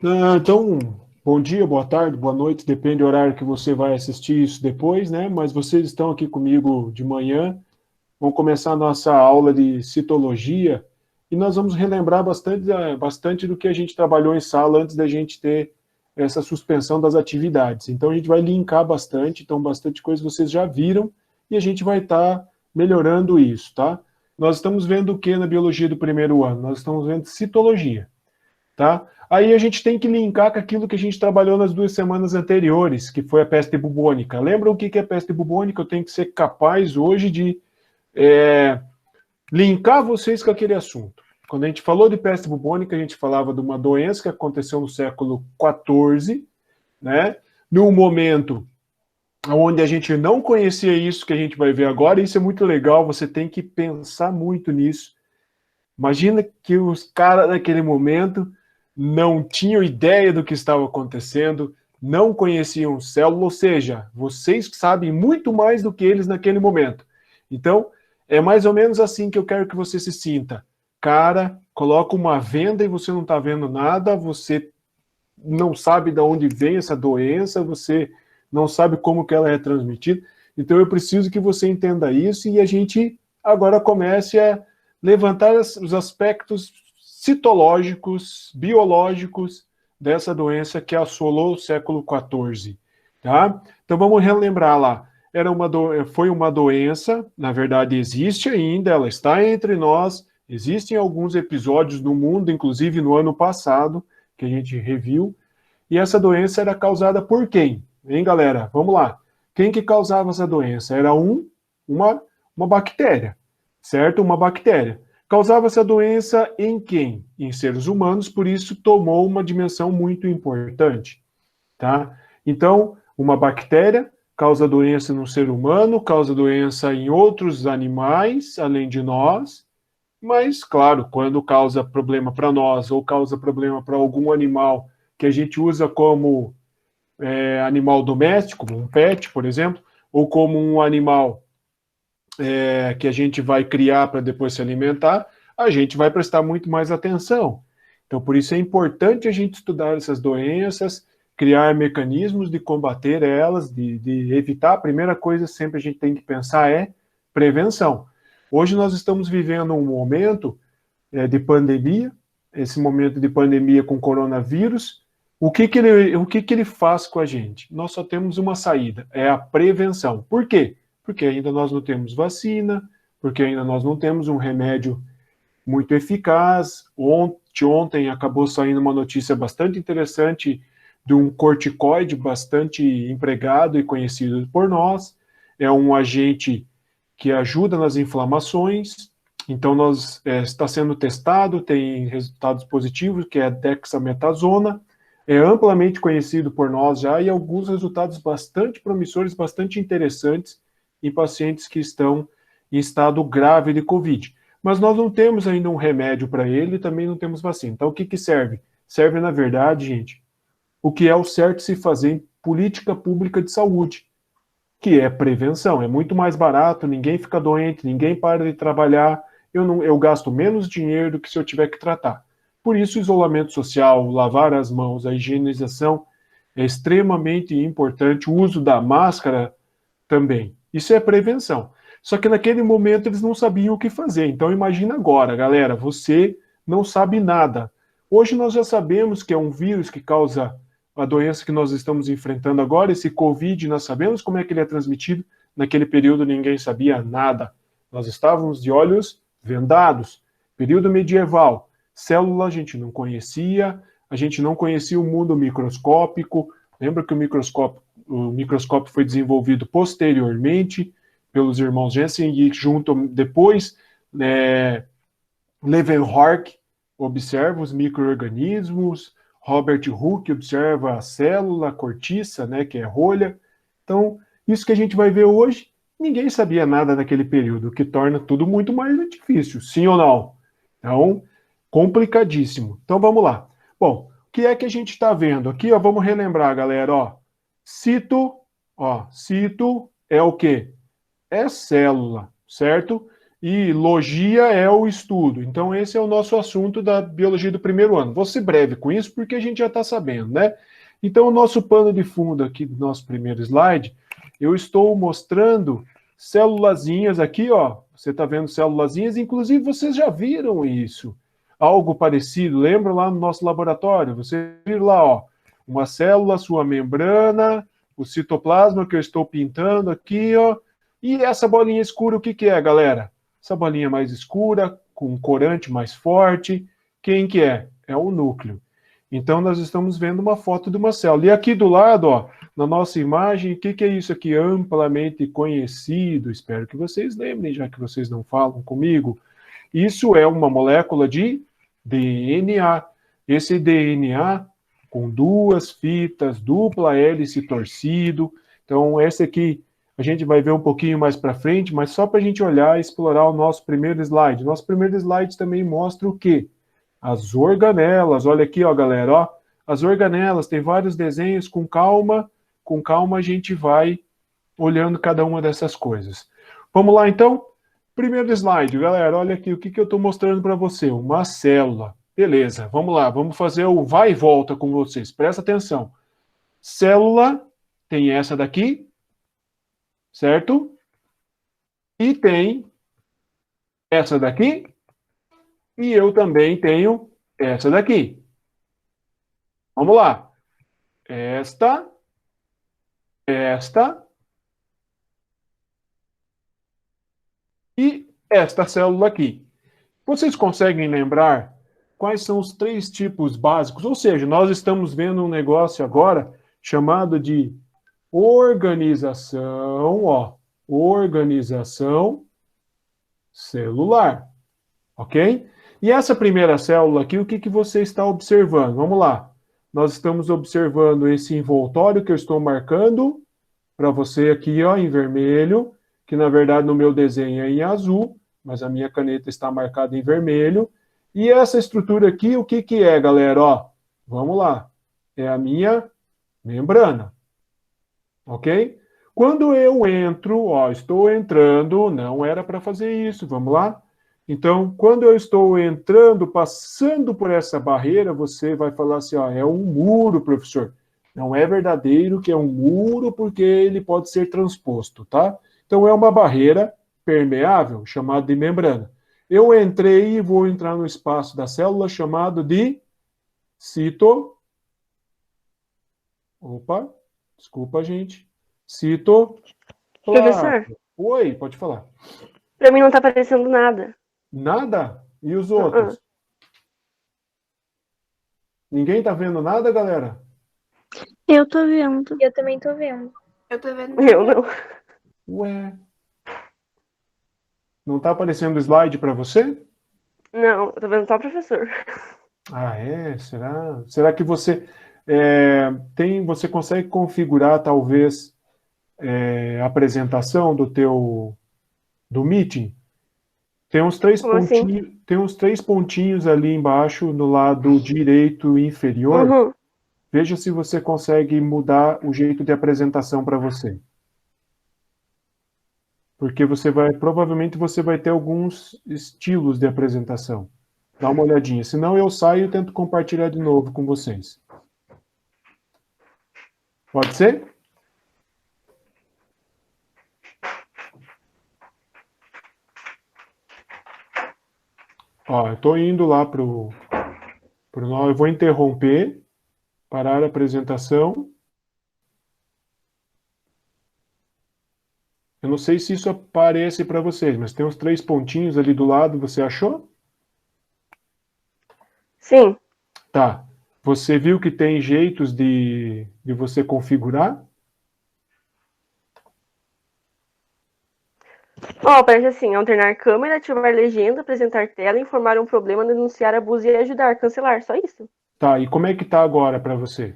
Então, bom dia, boa tarde, boa noite, depende do horário que você vai assistir isso depois, né? Mas vocês estão aqui comigo de manhã, vamos começar a nossa aula de citologia e nós vamos relembrar bastante do que a gente trabalhou em sala antes da gente ter essa suspensão das atividades. Então, a gente vai linkar bastante, então, bastante coisa vocês já viram e a gente vai estar melhorando isso, tá? Nós estamos vendo o que na biologia do primeiro ano? Nós estamos vendo citologia. Tá? Aí a gente tem que linkar com aquilo que a gente trabalhou nas 2 semanas anteriores, que foi a peste bubônica. Lembra o que é peste bubônica? Eu tenho que ser capaz hoje de linkar vocês com aquele assunto. Quando a gente falou de peste bubônica, a gente falava de uma doença que aconteceu no século XIV, né? Num momento onde a gente não conhecia isso que a gente vai ver agora, e isso é muito legal, você tem que pensar muito nisso. Imagina que os caras naquele momento não tinham ideia do que estava acontecendo, não conheciam célula, ou seja, vocês sabem muito mais do que eles naquele momento. Então, é mais ou menos assim que eu quero que você se sinta. Cara, coloca uma venda e você não está vendo nada, você não sabe de onde vem essa doença, você não sabe como que ela é transmitida. Então, eu preciso que você entenda isso e a gente agora comece a levantar os aspectos citológicos, biológicos dessa doença que assolou o século XIV. Tá? Então vamos relembrar lá. Foi uma doença, na verdade existe ainda, ela está entre nós, existem alguns episódios no mundo, inclusive no ano passado, que a gente reviu, e essa doença era causada por quem? Hein, galera? Vamos lá. Quem que causava essa doença? Era uma bactéria, certo? Uma bactéria. Causava essa doença em quem? Em seres humanos, por isso tomou uma dimensão muito importante, tá? Então, uma bactéria causa doença no ser humano, causa doença em outros animais, além de nós, mas, claro, quando causa problema para nós ou causa problema para algum animal que a gente usa como animal doméstico, como um pet, por exemplo, ou como um animal que a gente vai criar para depois se alimentar, a gente vai prestar muito mais atenção. Então, por isso é importante a gente estudar essas doenças, criar mecanismos de combater elas, de evitar. A primeira coisa sempre a gente tem que pensar é prevenção. Hoje nós estamos vivendo um momento de pandemia, esse momento de pandemia com coronavírus. O que ele faz com a gente? Nós só temos uma saída, é a prevenção. Por quê? Porque ainda nós não temos vacina, porque ainda nós não temos um remédio muito eficaz. Ontem acabou saindo uma notícia bastante interessante de um corticoide bastante empregado e conhecido por nós. É um agente que ajuda nas inflamações. Então, está sendo testado, tem resultados positivos, que é a dexametasona. É amplamente conhecido por nós já e alguns resultados bastante promissores, bastante interessantes em pacientes que estão em estado grave de Covid. Mas nós não temos ainda um remédio para ele e também não temos vacina. Então, o que serve? Serve, na verdade, gente, o que é o certo se fazer em política pública de saúde, que é prevenção. É muito mais barato, ninguém fica doente, ninguém para de trabalhar, eu gasto menos dinheiro do que se eu tiver que tratar. Por isso, o isolamento social, lavar as mãos, a higienização é extremamente importante, o uso da máscara também. Isso é prevenção. Só que naquele momento eles não sabiam o que fazer. Então imagina agora, galera, você não sabe nada. Hoje nós já sabemos que é um vírus que causa a doença que nós estamos enfrentando agora, esse Covid, nós sabemos como é que ele é transmitido. Naquele período ninguém sabia nada. Nós estávamos de olhos vendados. Período medieval, célula a gente não conhecia, a gente não conhecia o mundo microscópico. Lembra que o microscópio foi desenvolvido posteriormente pelos irmãos Jensen e junto depois Leeuwenhoek observa os micro-organismos, Robert Hooke observa a célula, a cortiça, né, que é rolha. Então, isso que a gente vai ver hoje, ninguém sabia nada naquele período, o que torna tudo muito mais difícil, sim ou não? Então, complicadíssimo. Então, vamos lá. Bom, o que é que a gente está vendo aqui? Ó, vamos relembrar, galera. Cito é o quê? É célula, certo? e logia é o estudo. Então, esse é o nosso assunto da biologia do primeiro ano. Vou ser breve com isso, porque a gente já está sabendo, né? Então, o nosso pano de fundo aqui do nosso primeiro slide, eu estou mostrando célulazinhas aqui, ó. Você está vendo célulazinhas, inclusive vocês já viram isso. Algo parecido, lembra lá no nosso laboratório? Você viu lá, ó, uma célula, sua membrana, o citoplasma que eu estou pintando aqui, ó. E essa bolinha escura, o que que é, galera? Essa bolinha mais escura, com um corante mais forte, quem que é? É o núcleo. Então, nós estamos vendo uma foto de uma célula. E aqui do lado, ó, na nossa imagem, o que que é isso aqui? Amplamente conhecido, espero que vocês lembrem, já que vocês não falam comigo. Isso é uma molécula de DNA. Esse DNA com duas fitas, dupla hélice torcido. Então, esse aqui a gente vai ver um pouquinho mais para frente, mas só para a gente olhar e explorar o nosso primeiro slide. Nosso primeiro slide também mostra o quê? As organelas. Olha aqui, ó, galera, ó. As organelas, tem vários desenhos, com calma a gente vai olhando cada uma dessas coisas. Vamos lá, então? Primeiro slide, galera, olha aqui o que eu estou mostrando para você. Uma célula. Beleza, vamos lá, vamos fazer o vai e volta com vocês. Presta atenção. Célula tem essa daqui, certo? E tem essa daqui, e eu também tenho essa daqui. Vamos lá. Esta e esta célula aqui. Vocês conseguem lembrar quais são os três tipos básicos? Ou seja, nós estamos vendo um negócio agora chamado de organização, ó, organização celular, ok? E essa primeira célula aqui, o que que você está observando? Vamos lá. Nós estamos observando esse envoltório que eu estou marcando para você aqui, ó, em vermelho, que na verdade no meu desenho é em azul, mas a minha caneta está marcada em vermelho. E essa estrutura aqui, o que que é, galera? Ó, vamos lá. É a minha membrana. Ok? Quando eu entro, ó, estou entrando, não era para fazer isso, vamos lá? Então, quando eu estou entrando, passando por essa barreira, você vai falar assim, ó, é um muro, professor. Não é verdadeiro que é um muro, porque ele pode ser transposto, tá? Então, é uma barreira permeável, chamada de membrana. Eu entrei e vou entrar no espaço da célula chamado de cito... Opa, desculpa, gente. Cito... Professor, Oi, pode falar. pra mim não tá aparecendo nada. Nada? E os outros? Ninguém tá vendo nada, galera? Eu tô vendo. Eu também tô vendo. Eu tô vendo. Eu não. Ué. Não tá aparecendo o slide para você? Não, eu tô vendo só o professor. Ah, é? Será? Será que você você consegue configurar talvez a apresentação do meeting? Tem uns três Como assim? pontinhos, tem uns três pontinhos ali embaixo no lado direito inferior. Uhum. Veja se você consegue mudar o jeito de apresentação para você. Porque provavelmente você vai ter alguns estilos de apresentação. Dá uma olhadinha. Senão eu saio e tento compartilhar de novo com vocês. Pode ser? Ó, eu estou indo lá pro eu vou interromper, parar a apresentação. Eu não sei se isso aparece para vocês, mas tem uns três pontinhos ali do lado, você achou? Sim. Tá. Você viu que tem jeitos de você configurar? Ó, aparece assim, alternar câmera, ativar legenda, apresentar tela, informar um problema, denunciar abuso e ajudar, cancelar, só isso. Tá, e como é que tá agora para você?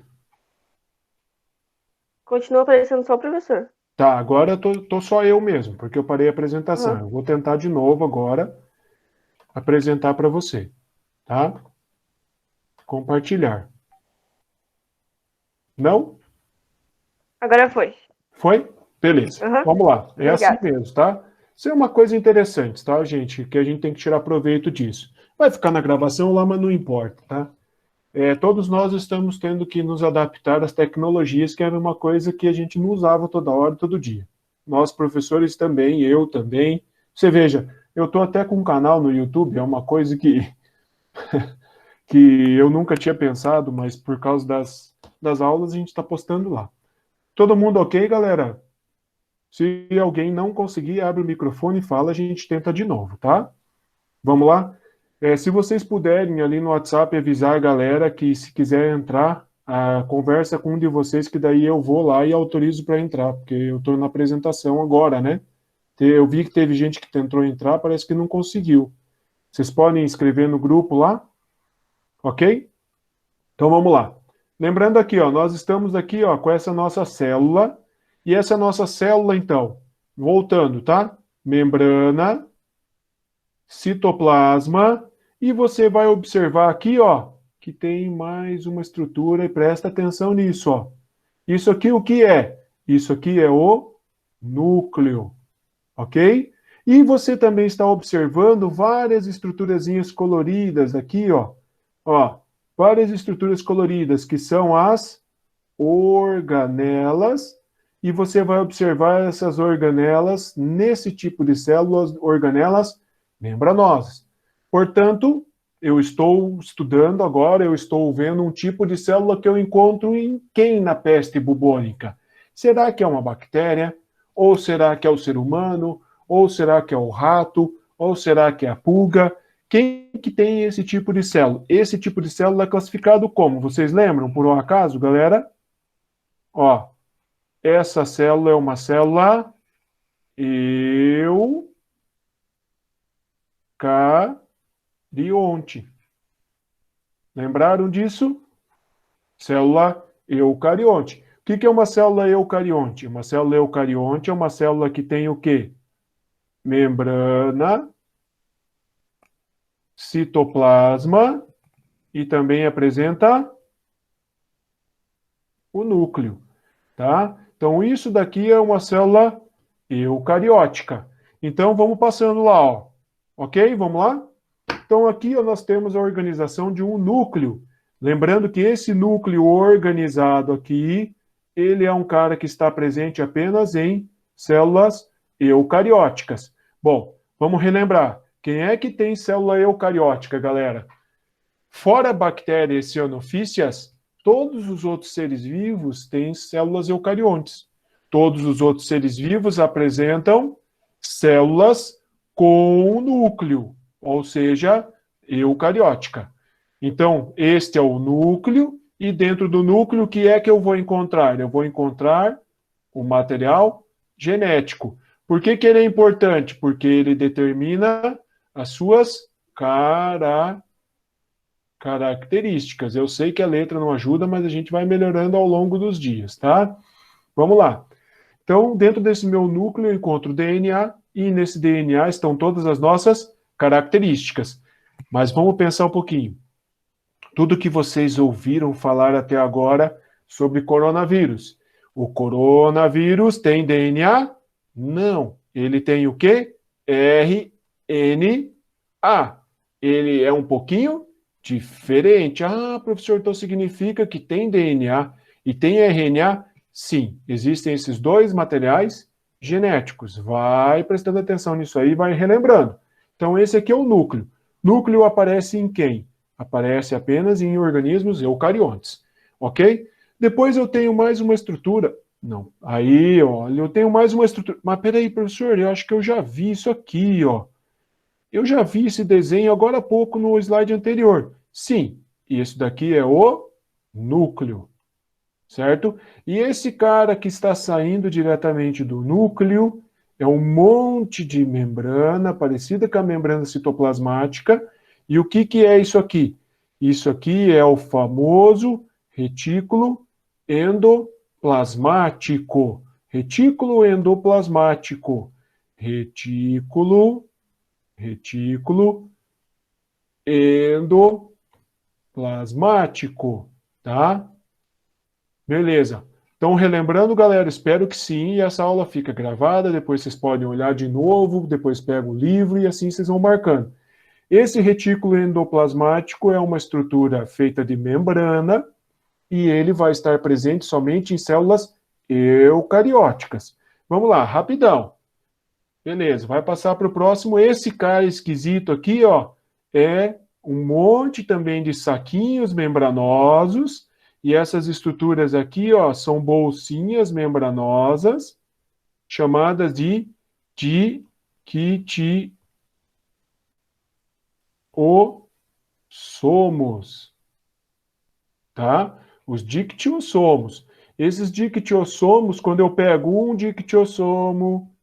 Continua aparecendo só o professor. Tá, agora tô só eu mesmo, porque eu parei a apresentação. Eu vou tentar de novo agora apresentar para você, tá? Compartilhar. Não? Agora foi. Foi? Beleza. Uhum. Vamos lá. É Obrigada. assim mesmo, tá? Isso é uma coisa interessante, tá, gente? Que a gente tem que tirar proveito disso. Vai ficar na gravação lá, mas não importa, tá? Todos nós estamos tendo que nos adaptar às tecnologias, que era uma coisa que a gente não usava toda hora, todo dia. Nós, professores, também, eu também. Você veja, eu estou até com um canal no YouTube, é uma coisa que eu nunca tinha pensado, mas por causa das aulas a gente está postando lá. Todo mundo ok, galera? Se alguém não conseguir, abre o microfone e fala, a gente tenta de novo, tá? Vamos lá? Se vocês puderem ali no WhatsApp avisar a galera que se quiser entrar, conversa com um de vocês, que daí eu vou lá e autorizo para entrar, porque eu estou na apresentação agora, né? Eu vi que teve gente que tentou entrar, parece que não conseguiu. Vocês podem escrever no grupo lá, ok? Então vamos lá. Lembrando aqui, ó, nós estamos aqui, ó, com essa nossa célula, e essa nossa célula, então, voltando, tá? Membrana, citoplasma, e você vai observar aqui, ó, que tem mais uma estrutura, e presta atenção nisso, ó. Isso aqui o que é? Isso aqui é o núcleo, ok? E você também está observando várias estruturazinhas coloridas aqui, ó, várias estruturas coloridas, que são as organelas, e você vai observar essas organelas nesse tipo de células, organelas membranosas. Portanto, eu estou estudando agora, eu estou vendo um tipo de célula que eu encontro em quem na peste bubônica? Será que é uma bactéria? Ou será que é o ser humano? Ou será que é o rato? Ou será que é a pulga? Quem que tem esse tipo de célula? Esse tipo de célula é classificado como? Vocês lembram, por um acaso, galera? Ó, essa célula é uma célula eucarionte. Lembraram disso? Célula eucarionte. O que é uma célula eucarionte? Uma célula eucarionte é uma célula que tem o quê? Membrana, citoplasma e também apresenta o núcleo, tá? Então, isso daqui é uma célula eucariótica. Então, vamos passando lá, ó. Ok? Vamos lá? Então, aqui ó, nós temos a organização de um núcleo. Lembrando que esse núcleo organizado aqui, ele é um cara que está presente apenas em células eucarióticas. Bom, vamos relembrar. Quem é que tem célula eucariótica, galera? Fora bactérias cianofícias, todos os outros seres vivos têm células eucariontes. Todos os outros seres vivos apresentam células com núcleo, ou seja, eucariótica. Então, este é o núcleo, e dentro do núcleo, o que é que eu vou encontrar? Eu vou encontrar o material genético. Por que ele é importante? Porque ele determina as suas características. Eu sei que a letra não ajuda, mas a gente vai melhorando ao longo dos dias, tá? Vamos lá. Então, dentro desse meu núcleo, eu encontro o DNA, e nesse DNA estão todas as nossas características. Mas vamos pensar um pouquinho. Tudo que vocês ouviram falar até agora sobre coronavírus. O coronavírus tem DNA? Não. Ele tem o quê? RNA. Ele é um pouquinho diferente. Ah, professor, então significa que tem DNA e tem RNA? Sim, existem esses dois materiais genéticos. Vai prestando atenção nisso aí, vai relembrando. Então, esse aqui é o núcleo. Núcleo aparece em quem? Aparece apenas em organismos eucariontes, ok? Depois eu tenho mais uma estrutura. Não, aí, ó, eu tenho mais uma estrutura. Mas peraí, professor, eu acho que eu já vi isso aqui, ó. Eu já vi esse desenho agora há pouco no slide anterior. Sim, isso daqui é o núcleo, certo? E esse cara que está saindo diretamente do núcleo é um monte de membrana, parecida com a membrana citoplasmática. E o que é isso aqui? Isso aqui é o famoso retículo endoplasmático. Retículo endoplasmático. Retículo endoplasmático, tá? Beleza. Então, relembrando, galera, espero que sim, e essa aula fica gravada, depois vocês podem olhar de novo, depois pega o livro e assim vocês vão marcando. Esse retículo endoplasmático é uma estrutura feita de membrana e ele vai estar presente somente em células eucarióticas. Vamos lá, rapidão. Beleza, vai passar para o próximo. Esse cara esquisito aqui, ó, é um monte também de saquinhos membranosos. E essas estruturas aqui, ó, são bolsinhas membranosas, chamadas de dictiossomos, tá? Os dictiossomos. Esses dictiossomos, quando eu pego um dictiossomo,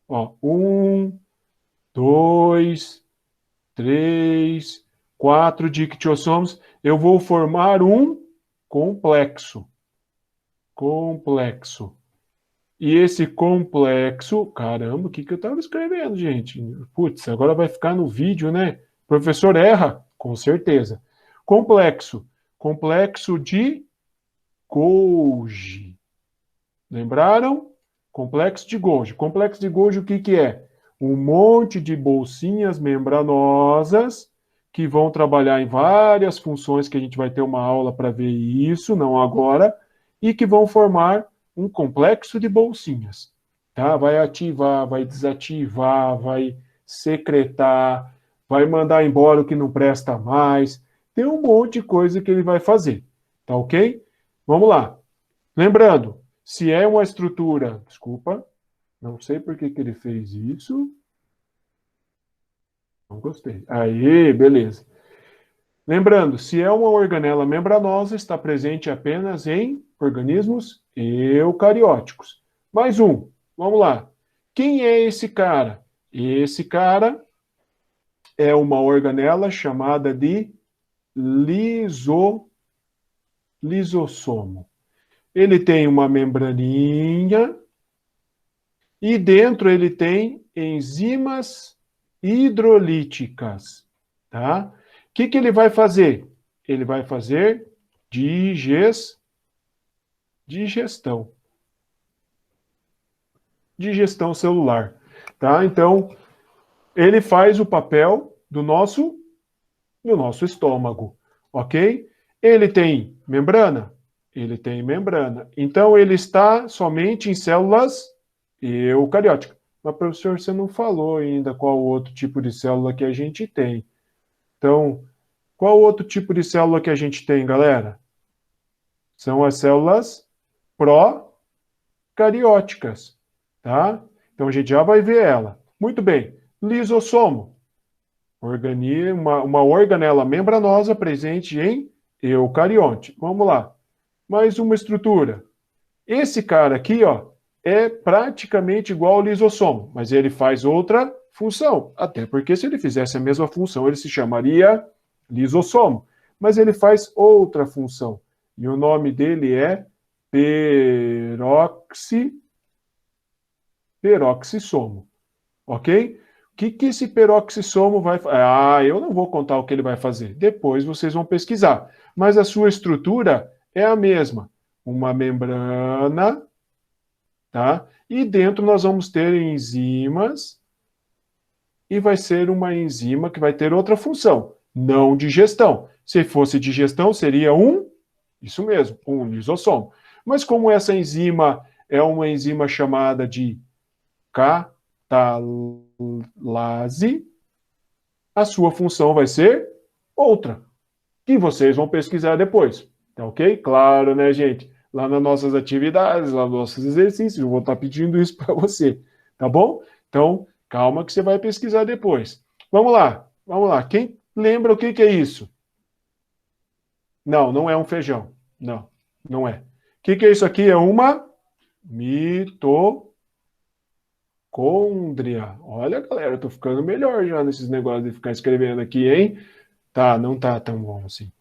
ó, 1, 2, 3, 4 dictiossomos, eu vou formar um complexo. Complexo. E esse complexo, caramba, o que eu estava escrevendo, gente? Putz, agora vai ficar no vídeo, né? O professor erra? Com certeza. Complexo. Complexo de Golgi. Lembraram? Complexo de Golgi. Complexo de Golgi, o que é? Um monte de bolsinhas membranosas que vão trabalhar em várias funções, que a gente vai ter uma aula para ver isso, não agora, e que vão formar um complexo de bolsinhas. Tá? Vai ativar, vai desativar, vai secretar, vai mandar embora o que não presta mais. Tem um monte de coisa que ele vai fazer. Tá ok? Vamos lá. Lembrando, se é uma estrutura... Desculpa, não sei por que ele fez isso. Não gostei. Aí, beleza. Lembrando, se é uma organela membranosa, está presente apenas em organismos eucarióticos. Mais um. Vamos lá. Quem é esse cara? Esse cara é uma organela chamada de lisossomo. Ele tem uma membraninha e dentro ele tem enzimas hidrolíticas, tá? O que ele vai fazer? Ele vai fazer digestão. Digestão celular, tá? Então, ele faz o papel do nosso estômago, ok? Ele tem membrana? Ele tem membrana. Então, ele está somente em células eucarióticas. Mas, professor, você não falou ainda qual outro tipo de célula que a gente tem. Então, qual outro tipo de célula que a gente tem, galera? São as células procarióticas, tá? Então, a gente já vai ver ela. Muito bem. Lisossomo. Uma organela membranosa presente em eucarionte. Vamos lá. Mais uma estrutura. Esse cara aqui, ó, é praticamente igual ao lisossomo, mas ele faz outra função. Até porque se ele fizesse a mesma função, ele se chamaria lisossomo. Mas ele faz outra função. E o nome dele é peroxissomo. Ok? O que esse peroxissomo vai fazer? Ah, eu não vou contar o que ele vai fazer. Depois vocês vão pesquisar. Mas a sua estrutura é a mesma. Uma membrana, tá? E dentro nós vamos ter enzimas e vai ser uma enzima que vai ter outra função, não digestão. Se fosse digestão, seria isso mesmo, um lisossomo. Mas como essa enzima é uma enzima chamada de catalase, a sua função vai ser outra, que vocês vão pesquisar depois. Tá ok? Claro, né, gente? Lá nas nossas atividades, lá nos nossos exercícios, eu vou estar pedindo isso para você, tá bom? Então, calma que você vai pesquisar depois. Vamos lá. Quem lembra o que é isso? Não, não é um feijão. Não, não é. O que é isso aqui? É uma mitocôndria. Olha, galera, eu tô ficando melhor já nesses negócios de ficar escrevendo aqui, hein? Tá, não tá tão bom assim.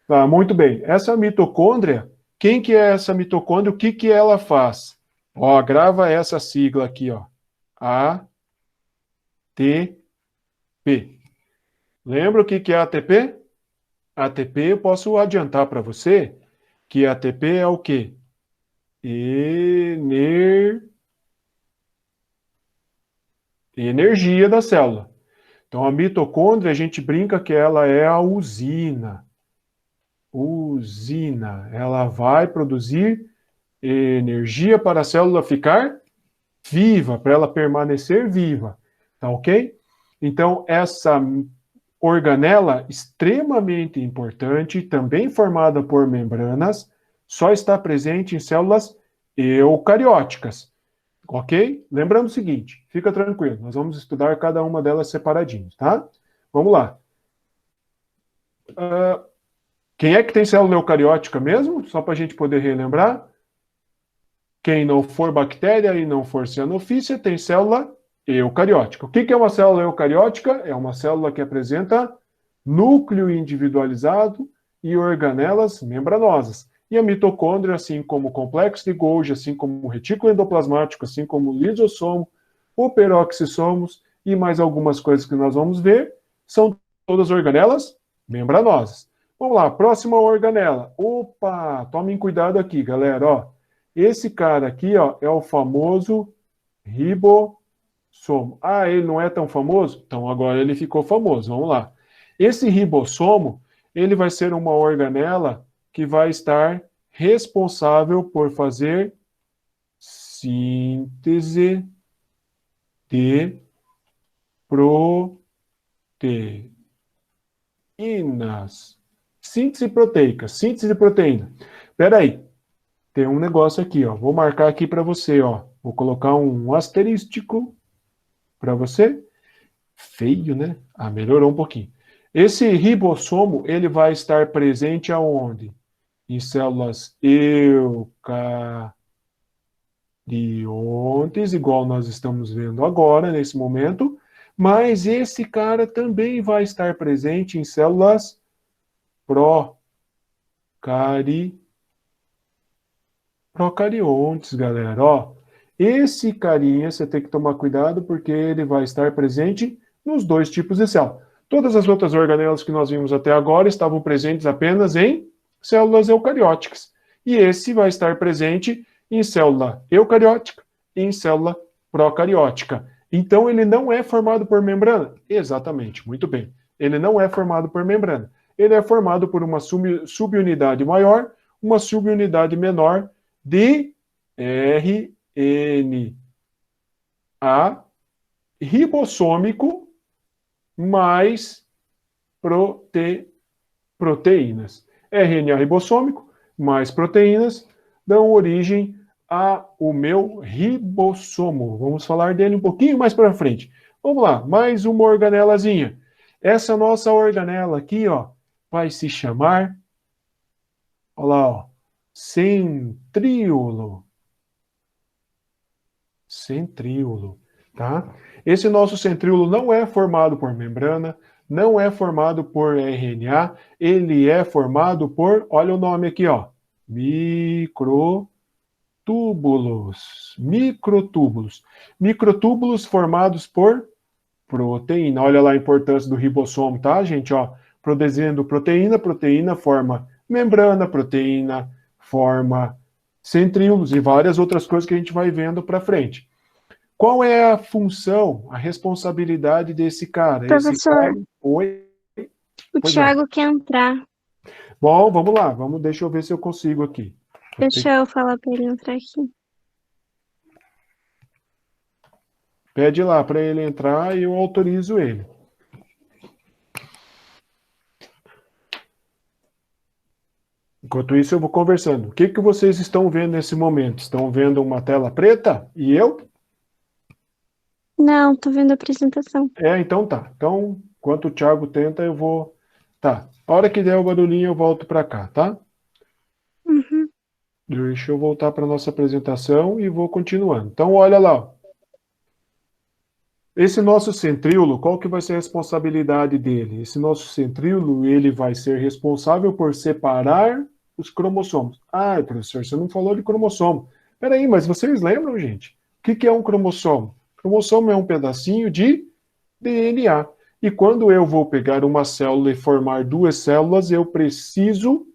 Tá, muito bem. Essa mitocôndria, quem que é essa mitocôndria? O que ela faz? Ó, grava essa sigla aqui, ó. ATP. Lembra o que é ATP? ATP, eu posso adiantar para você que ATP é o quê? energia da célula. Então, a mitocôndria, a gente brinca que ela é a usina. Usina. Ela vai produzir energia para a célula ficar viva, para ela permanecer viva. Tá ok? Então, essa organela extremamente importante, também formada por membranas, só está presente em células eucarióticas. Ok? Lembrando o seguinte, fica tranquilo, nós vamos estudar cada uma delas separadinhos, tá? Vamos lá. Quem é que tem célula eucariótica mesmo? Só para a gente poder relembrar. Quem não for bactéria e não for cianofícia tem célula eucariótica. O que é uma célula eucariótica? É uma célula que apresenta núcleo individualizado e organelas membranosas. E a mitocôndria, assim como o complexo de Golgi, assim como o retículo endoplasmático, assim como o lisossomo, o peroxissomos e mais algumas coisas que nós vamos ver, são todas organelas membranosas. Vamos lá, próxima organela. Opa, tomem cuidado aqui, galera. Ó, esse cara aqui, ó, é o famoso ribossomo. Ah, ele não é tão famoso? Então agora ele ficou famoso. Vamos lá. Esse ribossomo, ele vai ser uma organela que vai estar responsável por fazer síntese de proteínas. Síntese proteica, síntese de proteína. Espera aí, tem um negócio aqui, ó. Vou marcar aqui para você, ó. Vou colocar um asterístico para você. Feio, né? Ah, melhorou um pouquinho. Esse ribossomo, ele vai estar presente aonde? Em células eucariontes, igual nós estamos vendo agora, nesse momento, mas esse cara também vai estar presente em células procariontes, galera. Ó, esse carinha você tem que tomar cuidado porque ele vai estar presente nos dois tipos de célula. Todas as outras organelas que nós vimos até agora estavam presentes apenas em células eucarióticas. E esse vai estar presente em célula eucariótica e em célula procariótica. Então, ele não é formado por membrana? Exatamente, muito bem. Ele não é formado por membrana. Ele é formado por uma subunidade maior, uma subunidade menor de RNA ribossômico mais proteínas. RNA ribossômico mais proteínas dão origem ao meu ribossomo. Vamos falar dele um pouquinho mais para frente. Vamos lá, mais uma organelazinha. Essa nossa organela aqui, ó, vai se chamar, olha lá, ó, centríolo. Centríolo, tá? Esse nosso centríolo não é formado por membrana, não é formado por RNA, ele é formado por, olha o nome aqui, ó, microtúbulos. Microtúbulos. Microtúbulos formados por proteína. Olha lá a importância do ribossomo, tá, gente? Ó, produzindo proteína, proteína forma membrana, proteína forma centríolos e várias outras coisas que a gente vai vendo para frente. Qual é a função, a responsabilidade desse cara? Professor, Oi? o Thiago quer entrar. Bom, vamos lá. Deixa eu ver se eu consigo aqui. Deixa eu falar para ele entrar aqui. Pede lá para ele entrar e eu autorizo ele. Enquanto isso, eu vou conversando. O que vocês estão vendo nesse momento? Estão vendo uma tela preta? E eu? Não, tô vendo a apresentação. Então tá. Então, enquanto o Thiago tenta, eu vou... Tá. A hora que der o barulhinho, eu volto para cá, tá? Uhum. Deixa eu voltar para nossa apresentação e vou continuando. Então, olha lá. Ó. Esse nosso centríolo, qual que vai ser a responsabilidade dele? Esse nosso centríolo, ele vai ser responsável por separar os cromossomos. Ah, professor, você não falou de cromossomo. Peraí, mas vocês lembram, gente? O que é um cromossomo? Cromossomo é um pedacinho de DNA. E quando eu vou pegar uma célula e formar duas células, eu preciso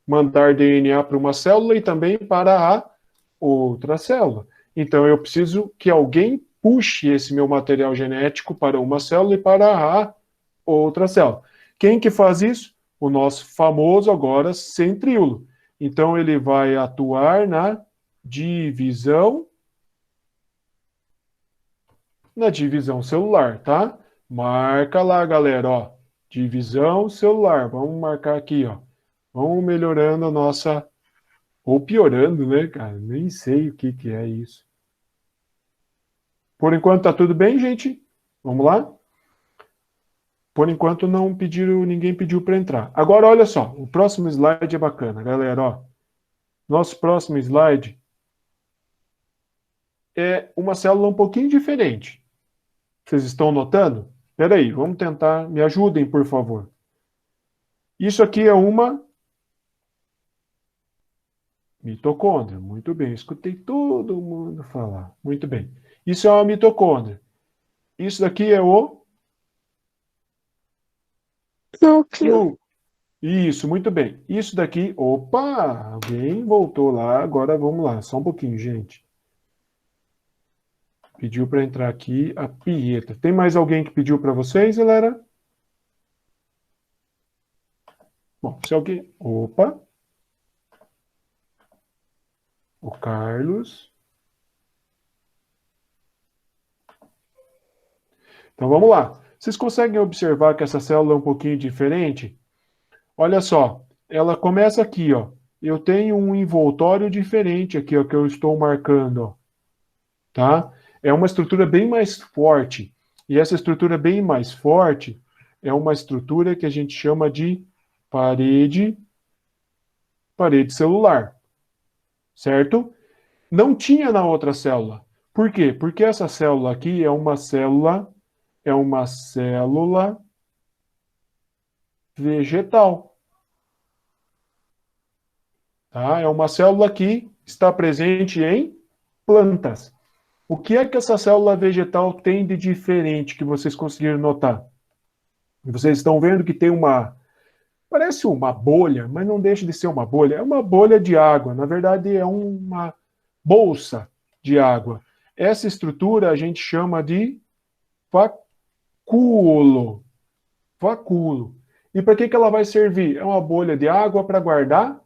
mandar DNA para uma célula e também para a outra célula. Então, eu preciso que alguém puxe esse meu material genético para uma célula e para a outra célula. Quem que faz isso? O nosso famoso agora centríolo. Então, ele vai atuar na divisão celular, tá? Marca lá, galera, ó. Divisão celular. Vamos marcar aqui, ó. Vamos melhorando a nossa... Ou piorando, né, cara? Nem sei o que que é isso. Por enquanto tá tudo bem, gente? Vamos lá? Por enquanto ninguém pediu para entrar. Agora, olha só. O próximo slide é bacana, galera, ó. Nosso próximo slide é uma célula um pouquinho diferente. Vocês estão notando? Espera aí, vamos tentar. Me ajudem, por favor. Isso aqui é uma mitocôndria. Muito bem, escutei todo mundo falar. Muito bem. Isso é uma mitocôndria. Isso daqui é o Núcleo. Isso, muito bem. Isso daqui... Opa! Alguém voltou lá. Agora vamos lá. Só um pouquinho, gente. Pediu para entrar aqui a Pietra. Tem mais alguém que pediu para vocês, galera? Bom, se alguém... Opa! O Carlos. Então vamos lá. Vocês conseguem observar que essa célula é um pouquinho diferente? Olha só, ela começa aqui, ó. Eu tenho um envoltório diferente aqui, ó, que eu estou marcando, ó. Tá? É uma estrutura bem mais forte. E essa estrutura bem mais forte é uma estrutura que a gente chama de parede celular. Certo? Não tinha na outra célula. Por quê? Porque essa célula aqui é uma célula vegetal. Tá? É uma célula que está presente em plantas. O que é que essa célula vegetal tem de diferente que vocês conseguiram notar? Vocês estão vendo que tem parece uma bolha, mas não deixa de ser uma bolha. É uma bolha de água. Na verdade, é uma bolsa de água. Essa estrutura a gente chama de vacúolo. Vacúolo. E para que ela vai servir? É uma bolha de água para guardar?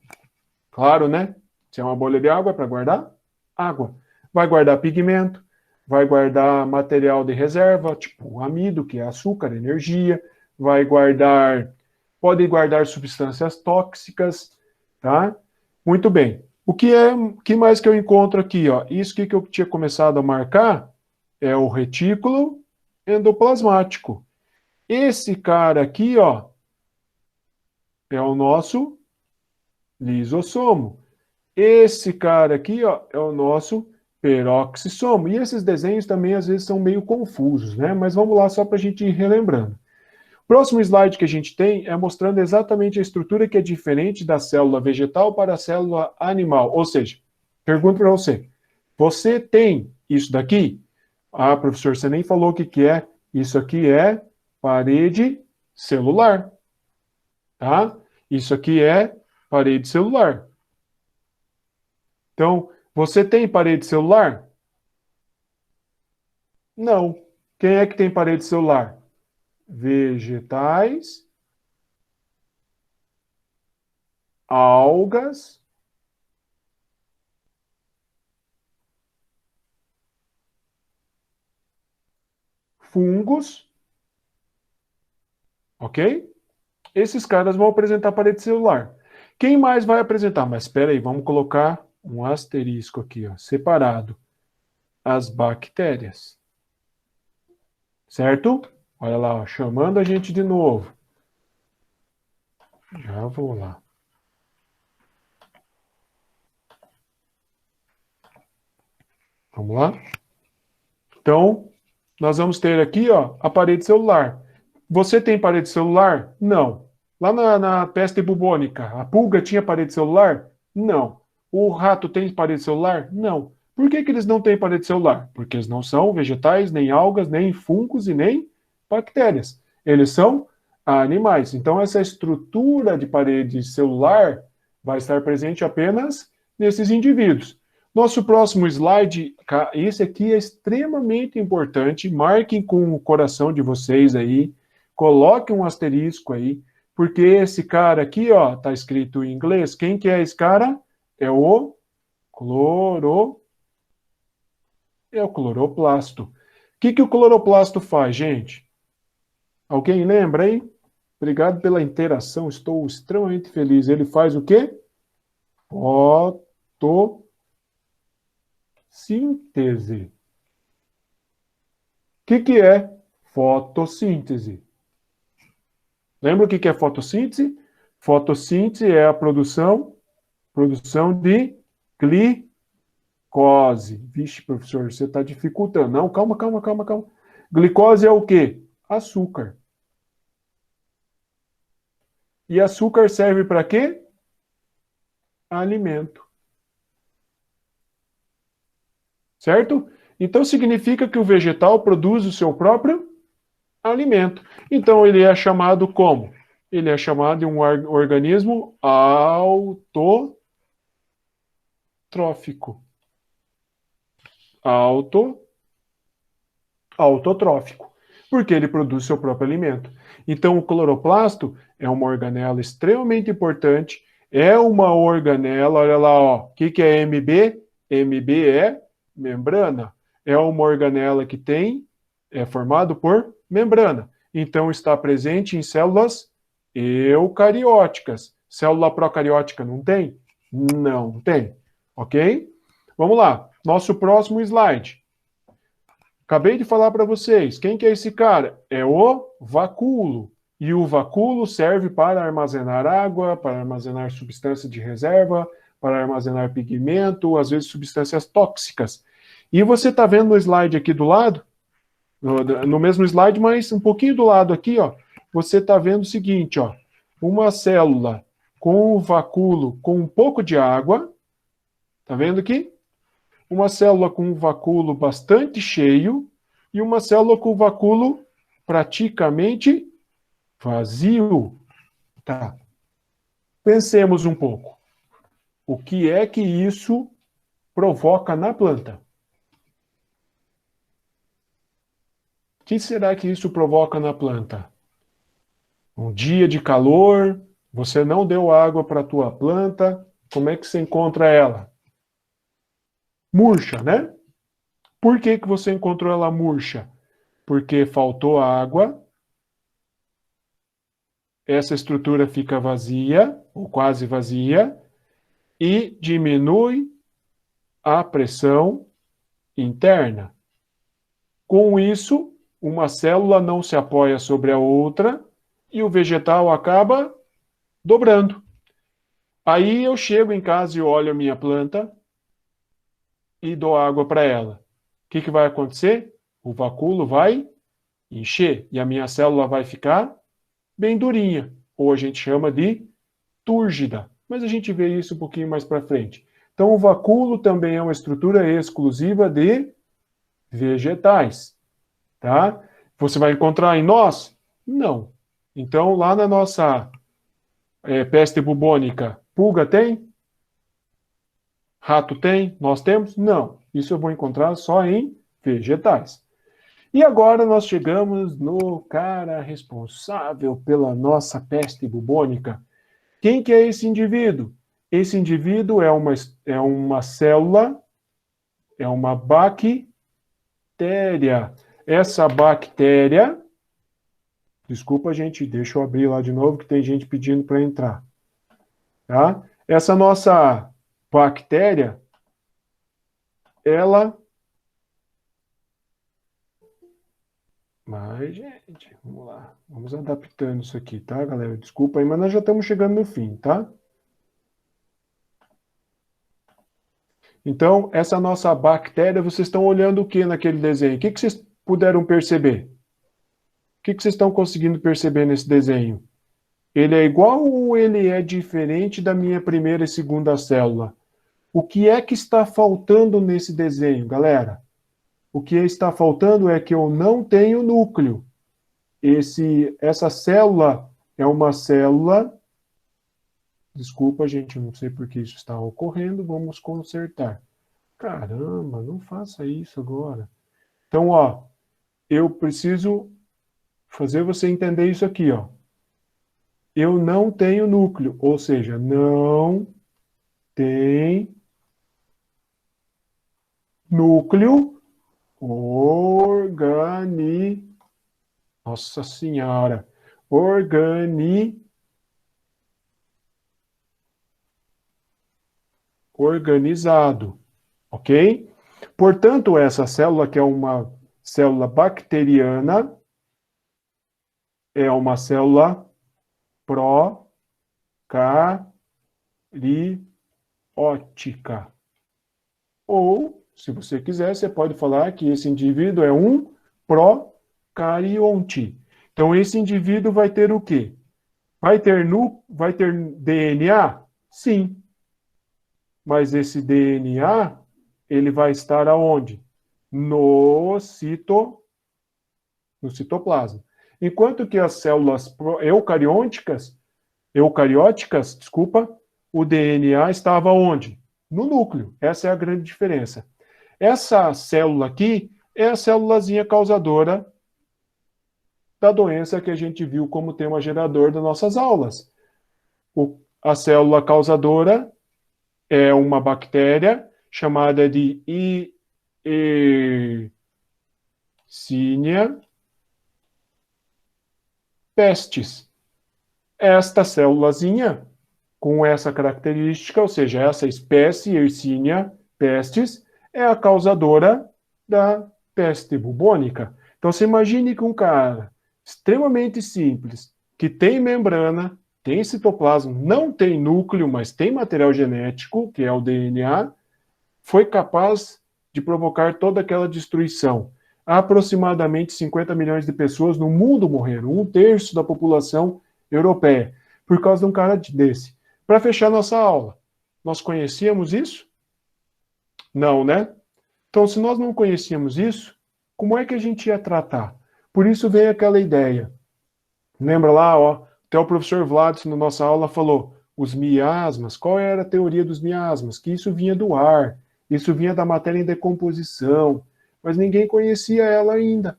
Claro, né? Se é uma bolha de água, é para guardar água. Vai guardar pigmento, vai guardar material de reserva, tipo amido, que é açúcar, energia, pode guardar substâncias tóxicas, tá? Muito bem. O que mais que eu encontro aqui, ó? Isso que eu tinha começado a marcar é o retículo endoplasmático. Esse cara aqui, ó, é o nosso lisossomo. Esse cara aqui, ó, é o nosso peroxissomo. E esses desenhos também, às vezes, são meio confusos, né? Mas vamos lá, só para a gente ir relembrando. O próximo slide que a gente tem é mostrando exatamente a estrutura que é diferente da célula vegetal para a célula animal. Ou seja, pergunto para você, você tem isso daqui? Ah, professor, você nem falou o que é. Isso aqui é parede celular. Tá? Isso aqui é parede celular. Então, você tem parede celular? Não. Quem é que tem parede celular? Vegetais, algas, fungos, ok? Esses caras vão apresentar parede celular. Quem mais vai apresentar? Mas espera aí, vamos colocar um asterisco aqui, ó, separado. As bactérias. Certo? Olha lá, ó, chamando a gente de novo. Já vou lá. Vamos lá? Então, nós vamos ter aqui, ó, a parede celular. Você tem parede celular? Não. Lá na peste bubônica, a pulga tinha parede celular? Não. O rato tem parede celular? Não. Por que eles não têm parede celular? Porque eles não são vegetais, nem algas, nem fungos e nem bactérias. Eles são animais. Então, essa estrutura de parede celular vai estar presente apenas nesses indivíduos. Nosso próximo slide, esse aqui é extremamente importante, marquem com o coração de vocês aí, coloquem um asterisco aí, porque esse cara aqui, ó, tá escrito em inglês, quem que é esse cara? É o cloroplasto. O que o cloroplasto faz, gente? Alguém lembra, hein? Obrigado pela interação, estou extremamente feliz. Ele faz o quê? Fotossíntese. O que é fotossíntese? Lembra o que é fotossíntese? Fotossíntese é a produção de glicose. Vixe, professor, você está dificultando. Não, calma. Glicose é o quê? Açúcar. E açúcar serve para quê? Alimento. Certo? Então significa que o vegetal produz o seu próprio alimento. Então ele é chamado como? Ele é chamado de um organismo autotrófico. Autotrófico. Porque ele produz seu próprio alimento. Então o cloroplasto é uma organela extremamente importante, é uma organela, olha lá, ó, o que é MB? MB é membrana. É uma organela que é formado por membrana. Então está presente em células eucarióticas. Célula procariótica não tem? Não tem. Ok? Vamos lá. Nosso próximo slide. Acabei de falar para vocês. Quem que é esse cara? É o vacúolo. E o vacúolo serve para armazenar água, para armazenar substância de reserva, para armazenar pigmento, às vezes substâncias tóxicas. E você está vendo no slide aqui do lado, no mesmo slide, mas um pouquinho do lado aqui, ó, você está vendo o seguinte, ó, uma célula com o vacúolo com um pouco de água, tá vendo aqui? Uma célula com um vacúolo bastante cheio e uma célula com o vacúolo praticamente vazio. Tá. Pensemos um pouco. O que é que isso provoca na planta? O que será que isso provoca na planta? Um dia de calor, você não deu água para a tua planta, como é que você encontra ela? Murcha, né? Por que você encontrou ela murcha? Porque faltou água, essa estrutura fica vazia, ou quase vazia, e diminui a pressão interna. Com isso, uma célula não se apoia sobre a outra e o vegetal acaba dobrando. Aí eu chego em casa e olho a minha planta e dou água para ela. O que vai acontecer? O vacúolo vai encher e a minha célula vai ficar bem durinha, ou a gente chama de túrgida. Mas a gente vê isso um pouquinho mais para frente. Então o vacúolo também é uma estrutura exclusiva de vegetais. Tá? Você vai encontrar em nós? Não. Então, lá na nossa peste bubônica, pulga tem? Rato tem? Nós temos? Não. Isso eu vou encontrar só em vegetais. E agora nós chegamos no cara responsável pela nossa peste bubônica. Quem que é esse indivíduo? Esse indivíduo é uma célula, é uma bactéria. Essa bactéria... Desculpa, gente, deixa eu abrir lá de novo, que tem gente pedindo para entrar. Tá? Essa nossa bactéria, ela... Mas, gente, vamos lá. Vamos adaptando isso aqui, tá, galera? Desculpa aí, mas nós já estamos chegando no fim, tá? Então, essa nossa bactéria, vocês estão olhando o que naquele desenho? O que vocês puderam perceber? O que vocês estão conseguindo perceber nesse desenho? Ele é igual ou ele é diferente da minha primeira e segunda célula? O que é que está faltando nesse desenho, galera? O que está faltando é que eu não tenho núcleo. Essa célula é uma célula... Desculpa, gente, eu não sei por que isso está ocorrendo. Vamos consertar. Caramba, não faça isso agora. Então, ó, eu preciso fazer você entender isso aqui, ó. Eu não tenho núcleo, ou seja, não tem núcleo Nossa Senhora. Organizado, ok? Portanto, essa célula, que é uma célula bacteriana, é uma célula procariótica. Ou, se você quiser, você pode falar que esse indivíduo é um procarionte. Então, esse indivíduo vai ter o quê? Vai ter DNA? Sim. Mas esse DNA, ele vai estar aonde? No citoplasma. Enquanto que as células eucarióticas, o DNA estava onde? No núcleo. Essa é a grande diferença. Essa célula aqui é a célulazinha causadora da doença que a gente viu como tema gerador das nossas aulas. A célula causadora é uma bactéria chamada de Yersinia pestis. Esta célulazinha, com essa característica, ou seja, essa espécie Yersinia pestis, é a causadora da peste bubônica. Então, você imagine que um cara extremamente simples, que tem membrana, tem citoplasma, não tem núcleo, mas tem material genético, que é o DNA, foi capaz de provocar toda aquela destruição. Aproximadamente 50 milhões de pessoas no mundo morreram, 1/3 da população europeia, por causa de um cara desse. Para fechar nossa aula, nós conhecíamos isso? Não, né? Então, se nós não conhecíamos isso, como é que a gente ia tratar? Por isso vem aquela ideia. Lembra lá, ó, até o professor Vladson, na nossa aula, falou os miasmas. Qual era a teoria dos miasmas? Que isso vinha do ar, isso vinha da matéria em decomposição, mas ninguém conhecia ela ainda.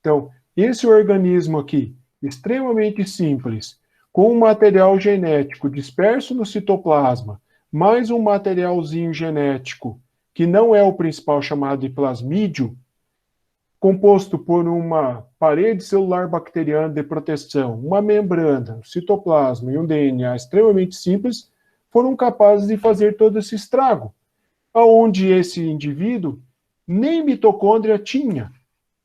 Então, esse organismo aqui, extremamente simples, com um material genético disperso no citoplasma, mais um materialzinho genético, que não é o principal, chamado de plasmídio, composto por uma parede celular bacteriana de proteção, uma membrana, um citoplasma e um DNA extremamente simples, foram capazes de fazer todo esse estrago, aonde esse indivíduo nem mitocôndria tinha.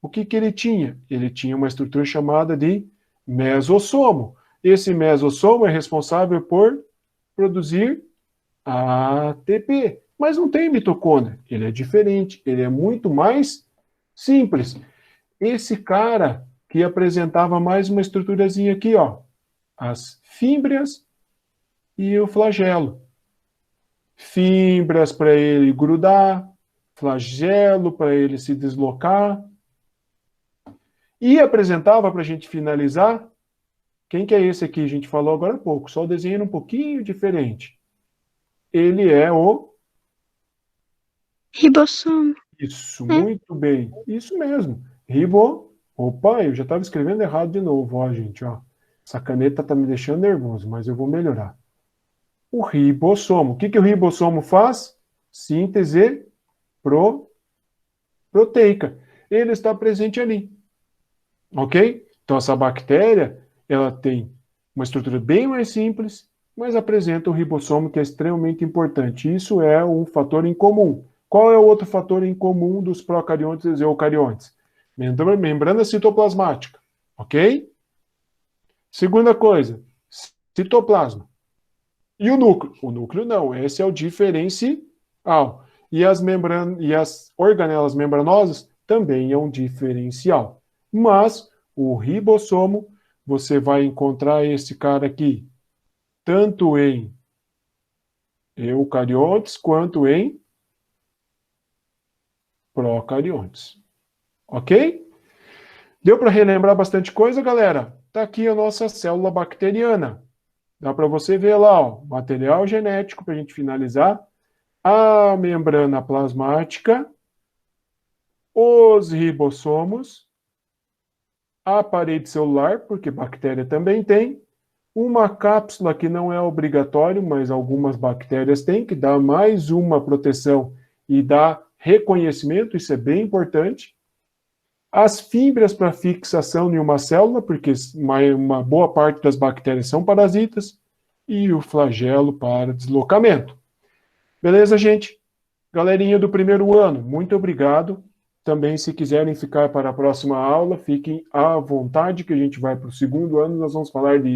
O que ele tinha? Ele tinha uma estrutura chamada de mesossomo. Esse mesossomo é responsável por produzir ATP, mas não tem mitocôndria. Ele é diferente, ele é muito mais simples. Esse cara que apresentava mais uma estruturazinha aqui, ó, as fímbrias e o flagelo. Fímbrias para ele grudar, flagelo para ele se deslocar. E apresentava, para a gente finalizar, quem que é esse aqui? A gente falou agora há pouco, só o desenho era um pouquinho diferente. Ele é o... Ribossomo. Isso, muito bem. Isso mesmo. Opa, eu já estava escrevendo errado de novo, ó, gente, ó. Essa caneta está me deixando nervoso, mas eu vou melhorar. O ribossomo. O que o ribossomo faz? Síntese proteica. Ele está presente ali. Ok? Então, essa bactéria, ela tem uma estrutura bem mais simples, mas apresenta um ribossomo que é extremamente importante. Isso é um fator em comum. Qual é o outro fator em comum dos procariontes e eucariontes? Membrana citoplasmática. Ok? Segunda coisa, citoplasma. E o núcleo? O núcleo não, esse é o diferencial. E as organelas membranosas também é um diferencial. Mas o ribossomo, você vai encontrar esse cara aqui, tanto em eucariontes quanto em procariontes. Ok? Deu para relembrar bastante coisa, galera? Está aqui a nossa célula bacteriana. Dá para você ver lá, ó, material genético, para a gente finalizar. a membrana plasmática, os ribossomos, a parede celular, porque bactéria também tem, uma cápsula que não é obrigatório, mas algumas bactérias têm, que dá mais uma proteção e dá reconhecimento, isso é bem importante. As fibras para fixação em uma célula, porque uma boa parte das bactérias são parasitas, e o flagelo para deslocamento. Beleza, gente? Galerinha do primeiro ano, muito obrigado. Também, se quiserem ficar para a próxima aula, fiquem à vontade, que a gente vai para o segundo ano, nós vamos falar de